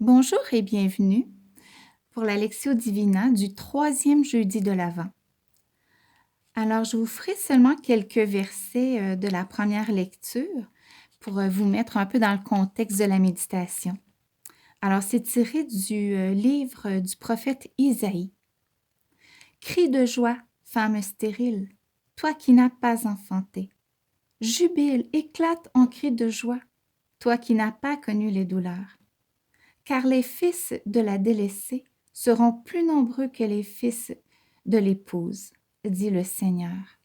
Bonjour et bienvenue pour la Lectio Divina du troisième jeudi de l'Avent. Alors, je vous ferai seulement quelques versets de la première lecture pour vous mettre un peu dans le contexte de la méditation. Alors, c'est tiré du livre du prophète Isaïe. Crie de joie, femme stérile, toi qui n'as pas enfanté. Jubile, éclate en cris de joie, toi qui n'as pas connu les douleurs. Car les fils de la délaissée seront plus nombreux que les fils de l'épouse, dit le Seigneur.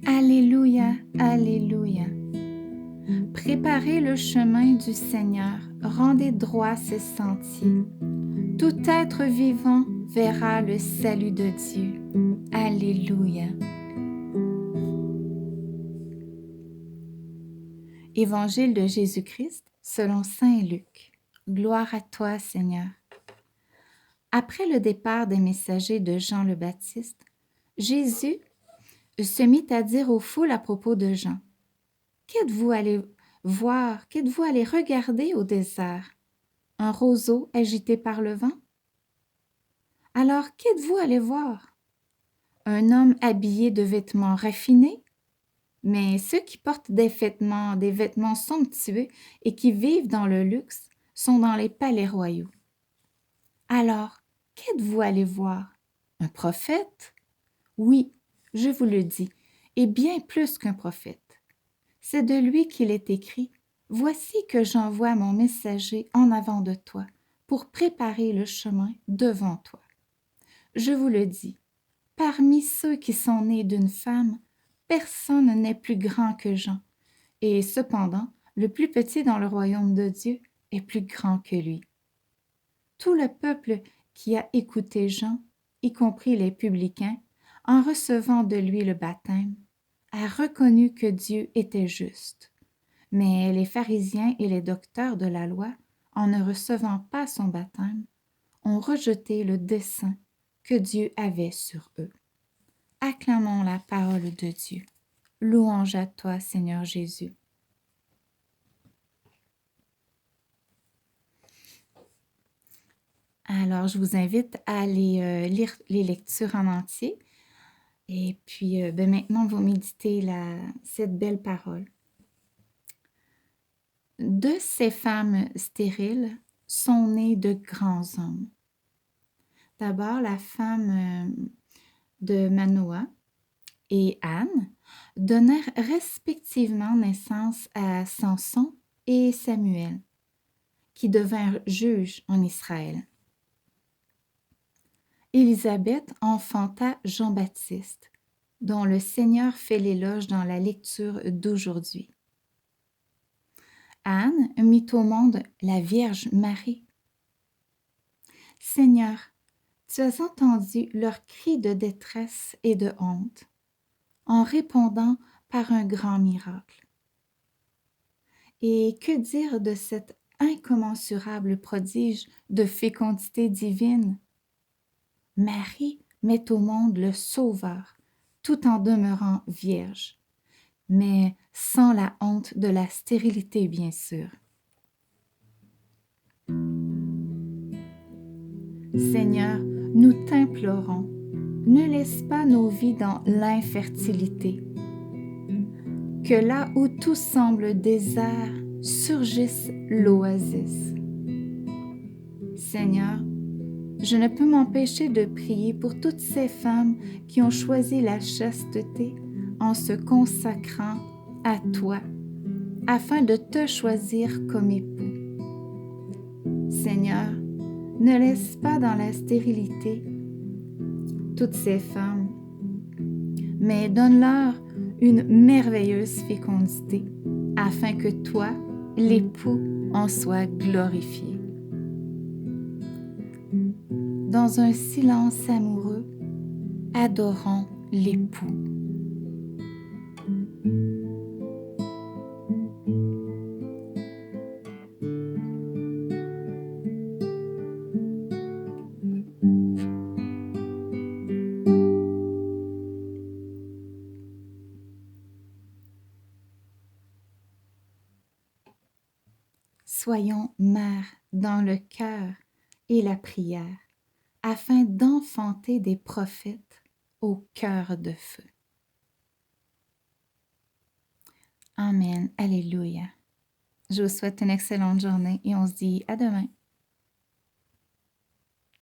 Alléluia, Alléluia. Préparez le chemin du Seigneur, rendez droit ses sentiers. Tout être vivant verra le salut de Dieu. Alléluia. Évangile de Jésus-Christ selon saint Luc. Gloire à toi, Seigneur. Après le départ des messagers de Jean le Baptiste, Jésus se mit à dire aux foules à propos de Jean, « Qu'êtes-vous allé voir, qu'êtes-vous allé regarder au désert? Un roseau agité par le vent? Alors qu'êtes-vous allé voir? Un homme habillé de vêtements raffinés? Mais ceux qui portent des vêtements somptueux et qui vivent dans le luxe sont dans les palais royaux. Alors, qu'êtes-vous allé voir? Un prophète? Oui, je vous le dis, et bien plus qu'un prophète. C'est de lui qu'il est écrit, « Voici que j'envoie mon messager en avant de toi, pour préparer le chemin devant toi. » Je vous le dis, parmi ceux qui sont nés d'une femme, personne n'est plus grand que Jean, et cependant, le plus petit dans le royaume de Dieu est plus grand que lui. Tout le peuple qui a écouté Jean, y compris les publicains, en recevant de lui le baptême, a reconnu que Dieu était juste. Mais les pharisiens et les docteurs de la loi, en ne recevant pas son baptême, ont rejeté le dessein que Dieu avait sur eux. Acclamons la parole de Dieu. Louange à toi, Seigneur Jésus. Alors, je vous invite à aller lire les lectures en entier. Et puis, maintenant, vous méditez cette belle parole. De ces femmes stériles sont nés de grands hommes. D'abord, la femme de Manoah et Anne donnèrent respectivement naissance à Samson et Samuel, qui devinrent juges en Israël. Élisabeth enfanta Jean-Baptiste, dont le Seigneur fait l'éloge dans la lecture d'aujourd'hui. Anne mit au monde la Vierge Marie. Seigneur, tu as entendu leurs cris de détresse et de honte, en répondant par un grand miracle. Et que dire de cet incommensurable prodige de fécondité divine? Marie met au monde le Sauveur, tout en demeurant vierge, mais sans la honte de la stérilité, bien sûr. Seigneur, nous t'implorons, ne laisse pas nos vies dans l'infertilité. Que là où tout semble désert, surgisse l'oasis. Seigneur, je ne peux m'empêcher de prier pour toutes ces femmes qui ont choisi la chasteté en se consacrant à toi, afin de te choisir comme époux. Seigneur, ne laisse pas dans la stérilité toutes ces femmes, mais donne-leur une merveilleuse fécondité, afin que toi, l'époux, en sois glorifié. Dans un silence amoureux, adorons l'époux. soyons mères dans le cœur et la prière, afin d'enfanter des prophètes au cœur de feu. Amen. Alléluia. Je vous souhaite une excellente journée et on se dit à demain.